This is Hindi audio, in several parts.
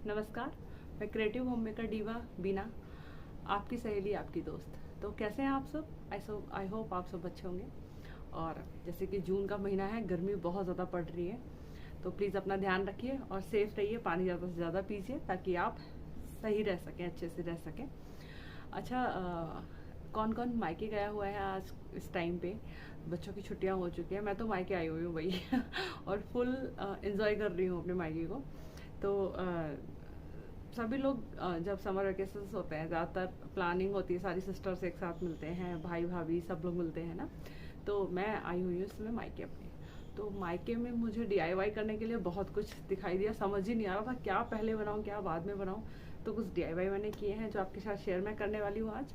नमस्कार। मैं क्रिएटिव होम मेकर डीवा बीना, आपकी सहेली, आपकी दोस्त। तो कैसे हैं आप सब? आई होप आप सब अच्छे होंगे। और जैसे कि जून का महीना है, गर्मी बहुत ज़्यादा पड़ रही है, तो प्लीज़ अपना ध्यान रखिए और सेफ रहिए। पानी ज़्यादा से ज़्यादा पीजिए ताकि आप सही रह सकें, अच्छे से रह सकें। अच्छा, कौन कौन मायके गया हुआ है आज इस टाइम पे? बच्चों की छुट्टियां हो चुकी हैं, मैं तो मायके आई हुई हूँ भाई और फुल इंजॉय कर रही हूँ अपने मायके को। तो सभी लोग जब समर वेकेशन होते हैं, ज़्यादातर प्लानिंग होती है, सारी सिस्टर्स एक साथ मिलते हैं, भाई भाभी सब लोग मिलते हैं ना। तो मैं आई हुई हूँ इसमें मायके अपने। तो मायके में मुझे DIY करने के लिए बहुत कुछ दिखाई दिया, समझ ही नहीं आ रहा था क्या पहले बनाऊँ क्या बाद में बनाऊँ। तो कुछ DIY मैंने किए हैं जो आपके साथ शेयर मैं करने वाली हूँ आज।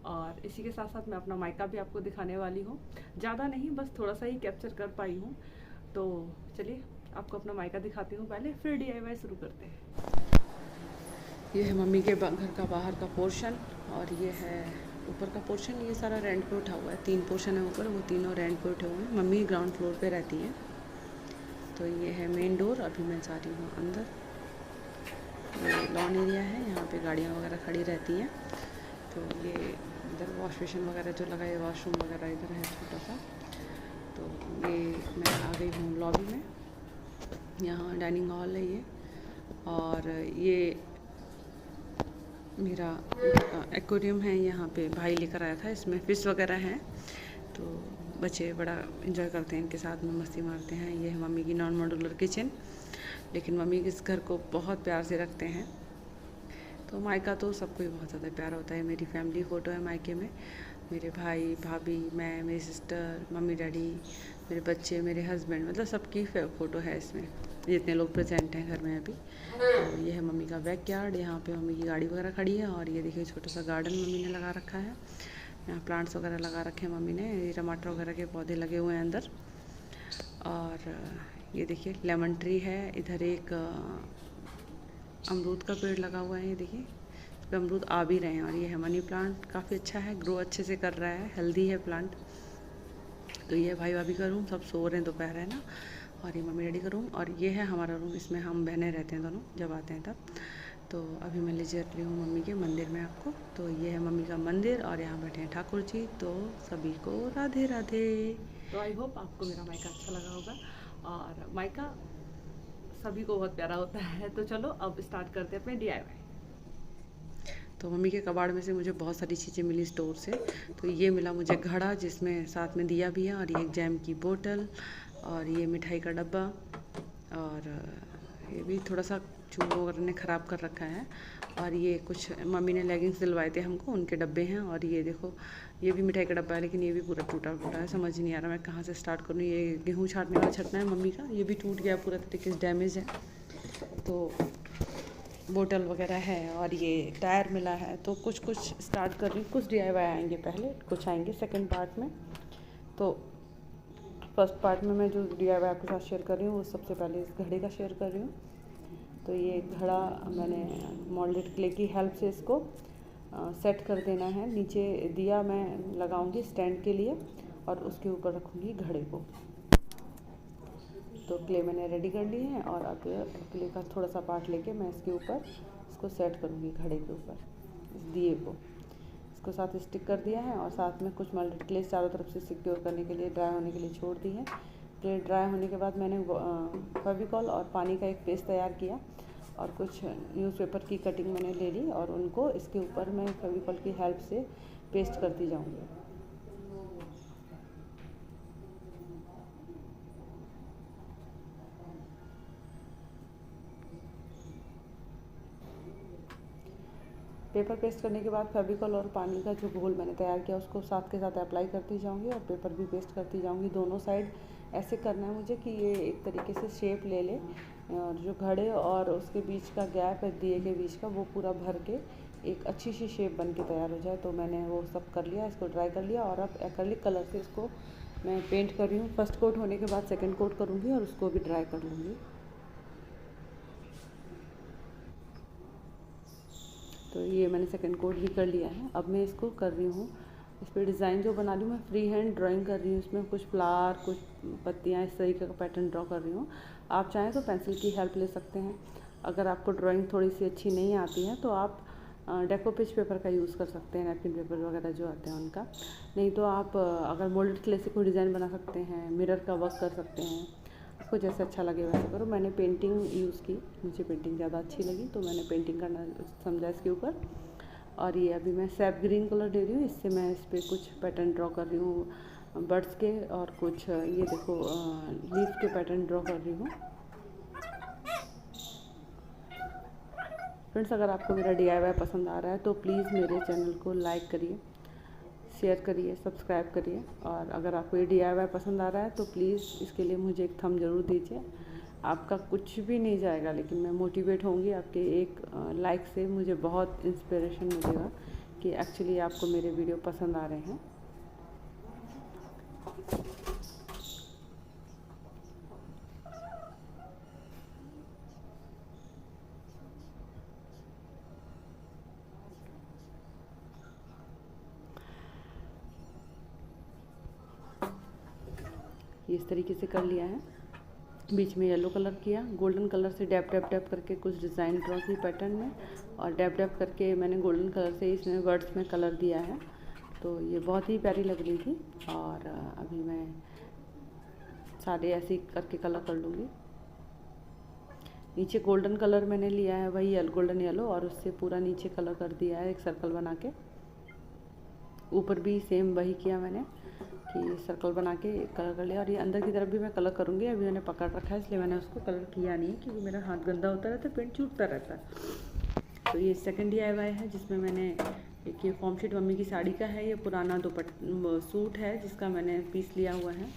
और इसी के साथ साथ मैं अपना मायका भी आपको दिखाने वाली हूँ। ज़्यादा नहीं, बस थोड़ा सा ही कैप्चर कर पाई हूँ। तो चलिए आपको अपना मायका दिखाती हूँ पहले, फिर DIY शुरू करते हैं। ये है मम्मी के घर का बाहर का पोर्शन और ये है ऊपर का पोर्शन। ये सारा रेंट पे उठा हुआ है, 3 पोर्शन है ऊपर, वो तीनों रेंट पे उठे हुए हैं। मम्मी ग्राउंड फ्लोर पे रहती हैं। तो ये है मेन डोर, अभी मैं जा रही हूँ अंदर। ये लॉन एरिया है, यहाँ पे गाड़ियाँ वगैरह खड़ी रहती हैं। तो ये इधर वॉश बेसिन वगैरह जो लगा है, वॉशरूम वगैरह इधर है छोटा सा। तो ये मैं आ गई हूँ लॉबी में। यहाँ डाइनिंग हॉल है ये, और ये मेरा एक्वेरियम है। यहाँ पे भाई लेकर आया था, इसमें फ़िश वगैरह हैं। तो बच्चे बड़ा एंजॉय करते हैं, इनके साथ में मस्ती मारते हैं। ये है मम्मी की नॉन मॉड्यूलर किचन, लेकिन मम्मी इस घर को बहुत प्यार से रखते हैं। तो मायका तो सबको ही बहुत ज़्यादा प्यारा होता है। मेरी फैमिली फ़ोटो है मायके में, मेरे भाई भाभी, मैं, मेरी सिस्टर, मम्मी डैडी, मेरे बच्चे, मेरे हस्बैंड, मतलब सबकी फ़ोटो है इसमें, जितने लोग प्रेजेंट हैं घर में अभी। तो ये है मम्मी का बैकयार्ड, यहाँ पे मम्मी की गाड़ी वगैरह खड़ी है। और ये देखिए छोटा सा गार्डन मम्मी ने लगा रखा है। यहाँ प्लांट्स वगैरह लगा रखे हैं मम्मी ने, ये टमाटर वगैरह के पौधे लगे हुए हैं अंदर। और ये देखिए लेमन ट्री है, इधर एक अमरूद का पेड़ लगा हुआ है। ये देखिए इस पर अमरूद आ भी रहे हैं। और ये है मनी प्लांट, काफ़ी अच्छा है, ग्रो अच्छे से कर रहा है, हेल्दी है प्लांट। तो ये भाई भाभी का रूम, सब सो रहे हैं, दोपहर है ना। और ये मम्मी डैडी का रूम, और ये है हमारा रूम, इसमें हम बहनें रहते हैं दोनों जब आते हैं तब। तो अभी मैं ले जा रही हूँ मम्मी के मंदिर में आपको। तो ये है मम्मी का मंदिर और यहाँ बैठे हैं ठाकुर जी। तो सभी को राधे राधे। तो आई होप आपको मेरा मायका अच्छा लगा होगा, और मायका सभी को बहुत प्यारा होता है। तो चलो अब स्टार्ट करते हैं अपने DIY। तो मम्मी के कबाड़ में से मुझे बहुत सारी चीज़ें मिली स्टोर से। तो ये मिला मुझे घड़ा, जिसमें साथ में दिया भी है, और ये एक जैम की बोतल, और ये मिठाई का डब्बा, और ये भी थोड़ा सा चूहों वगैरह ने ख़राब कर रखा है। और ये कुछ मम्मी ने लेगिंग्स दिलवाए थे हमको, उनके डब्बे हैं। और ये देखो, ये भी मिठाई का डब्बा है, लेकिन ये भी पूरा टूटा फूटा है, समझ नहीं आ रहा मैं कहाँ से स्टार्ट करूँ। ये गेहूँ छाटने वाला छटना है मम्मी का, ये भी टूट गया पूरा तरीके से, डैमेज है। तो बोतल वगैरह है, और ये टायर मिला है। तो कुछ कुछ स्टार्ट कर रही हूँ, कुछ DIY आएंगे पहले, कुछ आएंगे सेकंड पार्ट में। तो फर्स्ट पार्ट में मैं जो DIY आपके साथ शेयर कर रही हूँ, वो सबसे पहले इस घड़े का शेयर कर रही हूँ। तो ये घड़ा मैंने मोल्डेड क्ले की हेल्प से इसको सेट कर देना है। नीचे दिया मैं लगाऊंगी स्टैंड के लिए, और उसके ऊपर रखूँगी घड़े को। तो क्ले मैंने रेडी कर ली है, और अब क्ले का थोड़ा सा पार्ट लेके मैं इसके ऊपर इसको सेट करूँगी, घड़े के ऊपर इस दिए को। इसको साथ स्टिक कर दिया है, और साथ में कुछ मोल्डेड क्ले चारों तरफ से सिक्योर करने के लिए, ड्राई होने के लिए छोड़ दी है। क्ले ड्राई होने के बाद मैंने फेविकॉल और पानी का एक पेस्ट तैयार किया, और कुछ न्यूज़पेपर की कटिंग मैंने ले ली, और उनको इसके ऊपर मैं फेविकॉल की हेल्प से पेस्ट करती जाऊँगी। पेपर पेस्ट करने के बाद फेविकॉल और पानी का जो घोल मैंने तैयार किया, उसको साथ के साथ अप्लाई करती जाऊंगी, और पेपर भी पेस्ट करती जाऊंगी दोनों साइड। ऐसे करना है मुझे कि ये एक तरीके से शेप ले ले, और जो घड़े और उसके बीच का गैप है दिए के बीच का, वो पूरा भर के एक अच्छी सी शेप बन के तैयार हो जाए। तो मैंने वो सब कर लिया, इसको ड्राई कर लिया, और अब एक्रिलिक कलर से इसको मैं पेंट कर रही हूँ। फर्स्ट कोट होने के बाद सेकेंड कोट करूँगी, और उसको भी ड्राई कर लूँगी। तो ये मैंने सेकंड कोट भी कर लिया है। अब मैं इसको कर रही हूँ, इस पर डिज़ाइन जो बना रही हूँ मैं फ्री हैंड ड्राइंग कर रही हूँ। इसमें कुछ फ्लावर, कुछ पत्तियाँ, इस तरीके का पैटर्न ड्रॉ कर रही हूँ। आप चाहें तो पेंसिल की हेल्प ले सकते हैं। अगर आपको ड्राइंग थोड़ी सी अच्छी नहीं आती है तो आप डेकोपेज पेपर का यूज़ कर सकते हैं, नैपकिन पेपर वगैरह जो आते हैं उनका। नहीं तो आप अगर मोल्डेड क्ले से कोई डिज़ाइन बना सकते हैं, मिरर का वर्क कर सकते हैं, आपको जैसे अच्छा लगे वैसे करो। मैंने पेंटिंग यूज़ की, मुझे पेंटिंग ज़्यादा अच्छी लगी तो मैंने पेंटिंग करना समझा इसके ऊपर। और ये अभी मैं सैप ग्रीन कलर ले रही हूँ, इससे मैं इस पर कुछ पैटर्न ड्रॉ कर रही हूँ बर्ड्स के, और कुछ ये देखो लीफ के पैटर्न ड्रॉ कर रही हूँ। फ्रेंड्स, अगर आपको मेरा DIY पसंद आ रहा है तो प्लीज़ मेरे चैनल को लाइक करिए, शेयर करिए, सब्सक्राइब करिए। और अगर आपको ये DIY पसंद आ रहा है तो प्लीज़ इसके लिए मुझे एक थंब ज़रूर दीजिए। आपका कुछ भी नहीं जाएगा, लेकिन मैं मोटिवेट होंगी आपके एक लाइक से। मुझे बहुत इंस्पिरेशन मिलेगा कि एक्चुअली आपको मेरे वीडियो पसंद आ रहे हैं। ये इस तरीके से कर लिया है। बीच में येलो कलर किया, गोल्डन कलर से डैप डैप डैप करके कुछ डिज़ाइन ड्रॉ की पैटर्न में, और डैप डैप करके मैंने गोल्डन कलर से इसमें वर्ड्स में कलर दिया है। तो ये बहुत ही प्यारी लग रही थी। और अभी मैं सारे ऐसे करके कलर कर लूँगी। नीचे गोल्डन कलर मैंने लिया है, वही गोल्डन येलो, और उससे पूरा नीचे कलर कर दिया है एक सर्कल बना के। ऊपर भी सेम वही किया मैंने कि सर्कल बना के कलर कर लिया। और ये अंदर की तरफ भी मैं कलर करूँगी। अभी मैंने पकड़ रखा है इसलिए मैंने उसको कलर किया नहीं है, क्योंकि मेरा हाथ गंदा होता रहता है, पेंट छूटता रहता है। तो ये सेकंड DIY है जिसमें मैंने एक ये फॉर्म शीट मम्मी की साड़ी का है, ये पुराना सूट है जिसका मैंने पीस लिया हुआ है,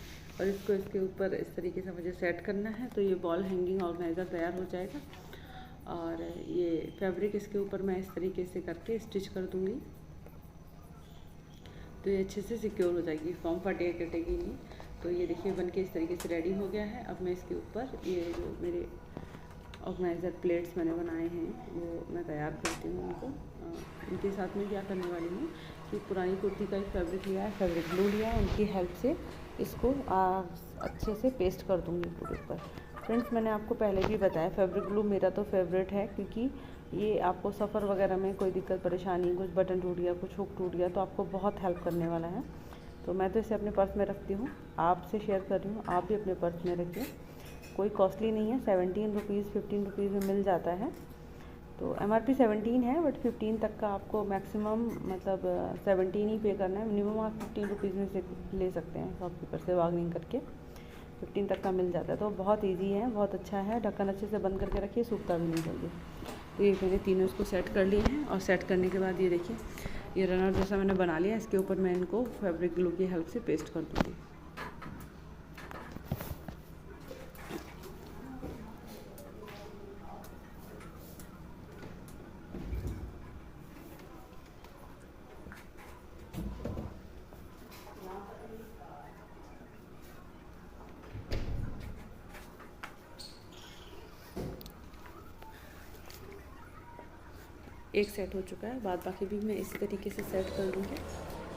और इसको इसके ऊपर इस तरीके से मुझे सेट करना है। तो ये बॉल हैंगिंग ऑर्गेनाइज़र तैयार हो जाएगा। और ये फैब्रिक इसके ऊपर मैं इस तरीके से करके स्टिच कर दूँगी, तो ये अच्छे से सिक्योर हो जाएगी, फॉर्म फटेगी कटेगी नहीं। तो ये देखिए बन के इस तरीके से रेडी हो गया है। अब मैं इसके ऊपर ये जो मेरे ऑर्गेनाइज़र प्लेट्स मैंने बनाए हैं वो मैं तैयार करती हूँ उनको। इनके साथ में क्या करने वाली हूँ कि पुरानी कुर्ती का एक फैब्रिक लिया है, फैब्रिक ग्लू लिया है, उनकी हेल्प से इसको अच्छे से पेस्ट कर दूँगी पूरे पर। फ्रेंड्स, मैंने आपको पहले भी बताया फैब्रिक ग्लू मेरा तो फेवरेट है, क्योंकि ये आपको सफ़र वगैरह में कोई दिक्कत परेशानी, कुछ बटन टूट गया, कुछ हुक टूट गया, तो आपको बहुत हेल्प करने वाला है। तो मैं तो इसे अपने पर्स में रखती हूँ, आपसे शेयर कर रही हूँ, आप भी अपने पर्स में रखिए। कोई कॉस्टली नहीं है, 17 रुपीज़ 15 रुपीज़ में मिल जाता है। तो MRP 17 है, बट 15 तक का आपको मैक्सिमम मतलब 17 ही पे करना है। मिनिमम आप 15 रुपीज़ में से ले सकते हैं शॉपकीपर से बार्गेनिंग करके, 15 तक का मिल जाता है। तो बहुत ईजी है, बहुत अच्छा है। ढक्कन अच्छे से बंद करके रखिए, सूखता भी नहीं जल्दी। तो ये मैंने तीनों इसको सेट कर लिए हैं, और सेट करने के बाद ये देखिए ये रनर जैसा मैंने बना लिया। इसके ऊपर मैं इनको फैब्रिक ग्लू की हेल्प से पेस्ट कर दूँगी। एक सेट हो चुका है, बाद बाकी भी मैं इसी तरीके से सेट कर लूँगी।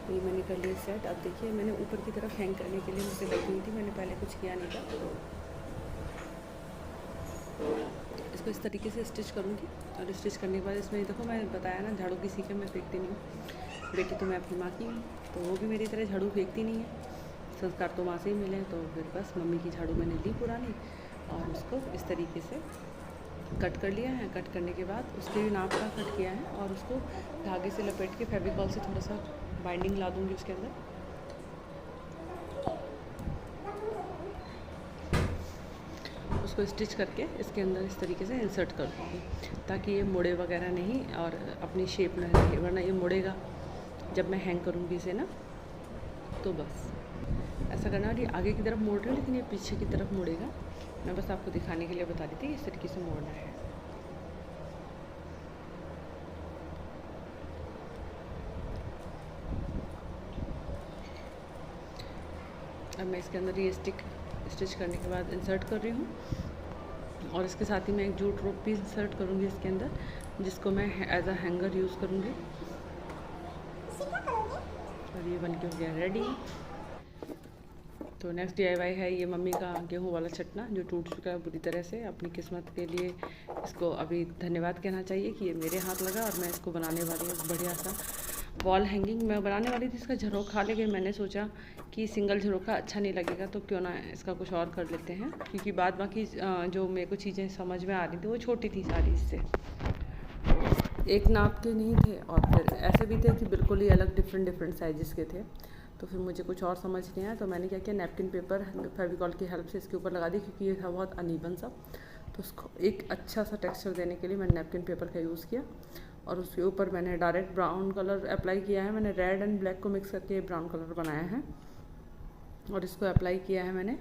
तो ये मैंने कर लिया सेट। अब देखिए मैंने ऊपर की तरफ हैंग करने के लिए मुझे लगी हुई थी, मैंने पहले कुछ किया नहीं था। इसको इस तरीके से स्टिच करूँगी, और स्टिच करने के बाद इसमें देखो मैंने बताया ना, झाड़ू किसी के मैं फेंकती नहीं हूँ। बेटी तो मैं अपनी माँ की हूँ, तो वो भी मेरी तरह झाड़ू फेंकती नहीं है। संस्कार तो माँ से ही मिले, तो फिर बस मम्मी की झाड़ू मैंने ली पुरानी, और उसको इस तरीके से कट कर लिया है। कट करने के बाद उसके भी नाप का कट किया है, और उसको धागे से लपेट के फेविकॉल से थोड़ा सा बाइंडिंग ला दूँगी उसके अंदर। उसको स्टिच करके इसके अंदर इस तरीके से इंसर्ट कर दूँगी, ताकि ये मुड़े वगैरह नहीं और अपनी शेप में रहे, वरना ये मुड़ेगा जब मैं हैंग करूँगी इसे ना। तो बस ऐसा करना। और ये आगे की तरफ मोड़ रही हूँ, लेकिन ये पीछे की तरफ मुड़ेगा। मैं बस आपको दिखाने के लिए बता रही थी इस तरीके से मोड़ना है। अब मैं इसके अंदर ये स्टिच करने के बाद इंसर्ट कर रही हूँ, और इसके साथ ही मैं एक जूट रोप भी इंसर्ट करूँगी इसके अंदर, जिसको मैं एज अ हैंगर यूज़ करूँगी। और ये बन के हो गया रेडी। तो नेक्स्ट DIY है ये मम्मी का गेहूं वाला छटना, जो टूट चुका है बुरी तरह से। अपनी किस्मत के लिए इसको अभी धन्यवाद कहना चाहिए कि ये मेरे हाथ लगा और मैं इसको बनाने वाली हूँ। बढ़िया सा वॉल हैंगिंग मैं बनाने वाली थी इसका झरोखा, लेकिन मैंने सोचा कि सिंगल झरोखा अच्छा नहीं लगेगा, तो क्यों ना इसका कुछ और कर लेते हैं, क्योंकि बाद बाकी जो मेरे को चीज़ें समझ में आ रही थी वो छोटी थी सारी, इससे एक नाप के नहीं थे, और फिर ऐसे भी थे कि बिल्कुल ही अलग डिफरेंट साइज़ के थे। तो फिर मुझे कुछ और समझ नहीं आया, तो मैंने क्या किया, नैपकिन पेपर फेविकॉल की हेल्प से इसके ऊपर लगा दी, क्योंकि ये था बहुत अनइवन सा। तो उसको एक अच्छा सा टेक्सचर देने के लिए मैंने नैपकिन पेपर का यूज़ किया, और उसके ऊपर मैंने डायरेक्ट ब्राउन कलर अप्लाई किया है। मैंने रेड एंड ब्लैक को मिक्स करके ब्राउन कलर बनाया है, और इसको अप्लाई किया है मैंने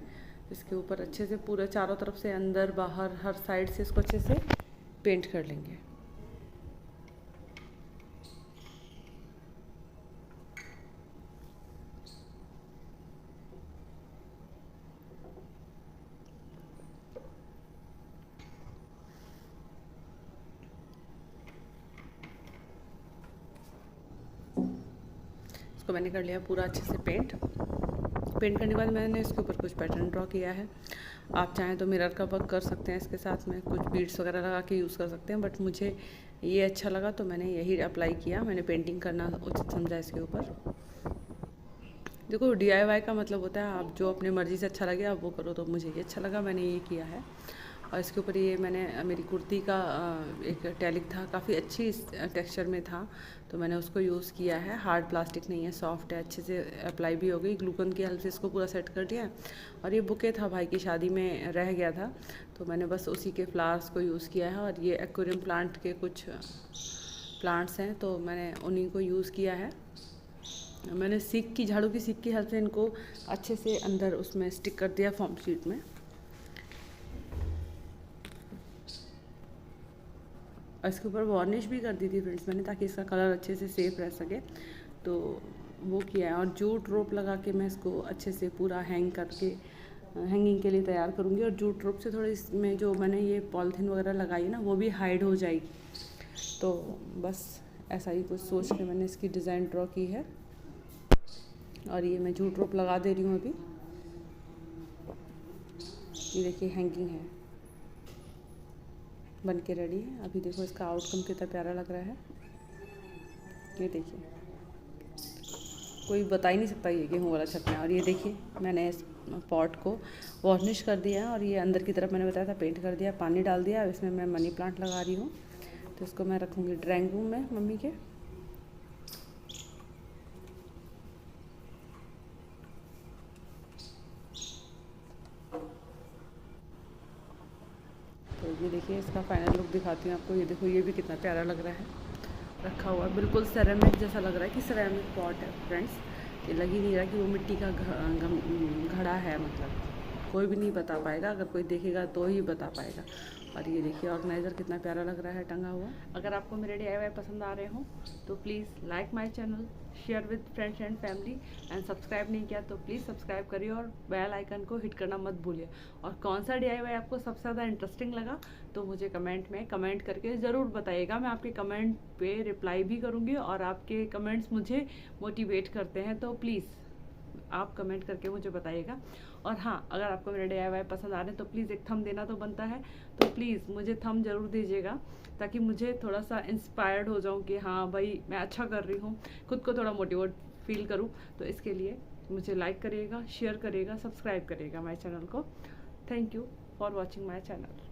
इसके ऊपर अच्छे से, पूरे चारों तरफ से, अंदर बाहर हर साइड से इसको अच्छे से पेंट कर लेंगे। इसको मैंने कर लिया पूरा अच्छे से पेंट करने के बाद मैंने इसके ऊपर कुछ पैटर्न ड्रॉ किया है। आप चाहें तो मिरर का वर्क कर सकते हैं, इसके साथ में कुछ बीड्स वगैरह लगा के यूज़ कर सकते हैं, बट मुझे ये अच्छा लगा तो मैंने यही अप्लाई किया। मैंने पेंटिंग करना उचित समझा इसके ऊपर। देखो DIY का मतलब होता है आप जो अपनी मर्ज़ी से अच्छा लगे आप वो करो, तो मुझे ये अच्छा लगा, मैंने ये किया है। और इसके ऊपर ये मैंने मेरी कुर्ती का एक टैलिक था, काफ़ी अच्छी टेक्सचर में था, तो मैंने उसको यूज़ किया है। हार्ड प्लास्टिक नहीं है, सॉफ्ट है, अच्छे से अप्लाई भी हो गई। ग्लूकन की हेल्प से इसको पूरा सेट कर दिया। और ये बुके था, भाई की शादी में रह गया था, तो मैंने बस उसी के फ्लावर्स को यूज़ किया है। और ये एक्वेरियम प्लांट के कुछ प्लांट्स हैं, तो मैंने उन्हीं को यूज़ किया है। मैंने झाड़ू की सीख की हेल्प से इनको अच्छे से अंदर उसमें स्टिक कर दिया फॉर्म शीट में। और इसके ऊपर वार्निश भी कर दी थी फ्रेंड्स मैंने, ताकि इसका कलर अच्छे से सेफ रह सके, तो वो किया है। और जूट रोप लगा के मैं इसको अच्छे से पूरा हैंग करके हैंगिंग के लिए तैयार करूँगी। और जूट रोप से थोड़ी इसमें जो मैंने ये पॉलीथीन वगैरह लगाई है ना, वो भी हाइड हो जाएगी। तो बस ऐसा ही कुछ सोच के मैंने इसकी डिज़ाइन ड्रॉ की है। और ये मैं जूट रोप लगा दे रही हूँ अभी। ये देखिए हैंगिंग है, बन के रेडी है। अभी देखो इसका आउटकम कितना प्यारा लग रहा है। ये देखिए, कोई बता ही नहीं सकता ये गेहूँ वाला छटना है। और ये देखिए मैंने इस पॉट को वार्निश कर दिया है, और ये अंदर की तरफ मैंने बताया था पेंट कर दिया, पानी डाल दिया। अब इसमें मैं मनी प्लांट लगा रही हूँ, तो इसको मैं रखूँगी ड्राइंग रूम में मम्मी के। तो ये देखिए इसका फाइनल लुक दिखाती हूँ आपको। ये देखो, ये भी कितना प्यारा लग रहा है रखा हुआ, बिल्कुल सेरेमिक जैसा लग रहा है कि सेरेमिक पॉट है फ्रेंड्स। ये लग ही नहीं रहा कि वो मिट्टी का घड़ा है, मतलब कोई भी नहीं बता पाएगा, अगर कोई देखेगा तो ही बता पाएगा। और ये देखिए ऑर्गेनाइज़र कितना प्यारा लग रहा है टंगा हुआ। अगर आपको मेरे DIY पसंद आ रहे हों तो please like my channel, share with friends and family, and subscribe नहीं किया तो प्लीज़ सब्सक्राइब करिए और बेल आइकन को हिट करना मत भूलिए। और कौन सा DIY आपको सबसे ज़्यादा इंटरेस्टिंग लगा तो मुझे कमेंट में कमेंट करके ज़रूर बताइएगा। मैं आपके कमेंट पे रिप्लाई भी करूँगी, और आपके कमेंट्स मुझे मोटिवेट करते हैं, तो प्लीज़ आप कमेंट करके मुझे बताइएगा। और हाँ, अगर आपको मेरे DIY पसंद आ रहे हैं तो प्लीज़ एक थंब देना तो बनता है, तो प्लीज़ मुझे थंब ज़रूर दीजिएगा, ताकि मुझे थोड़ा सा इंस्पायर्ड हो जाऊँ कि हाँ भाई मैं अच्छा कर रही हूँ, खुद को थोड़ा मोटिवेट फील करूँ। तो इसके लिए मुझे लाइक करिएगा, शेयर करिएगा, सब्सक्राइब करिएगा माय चैनल को। Thank you for watching my channel.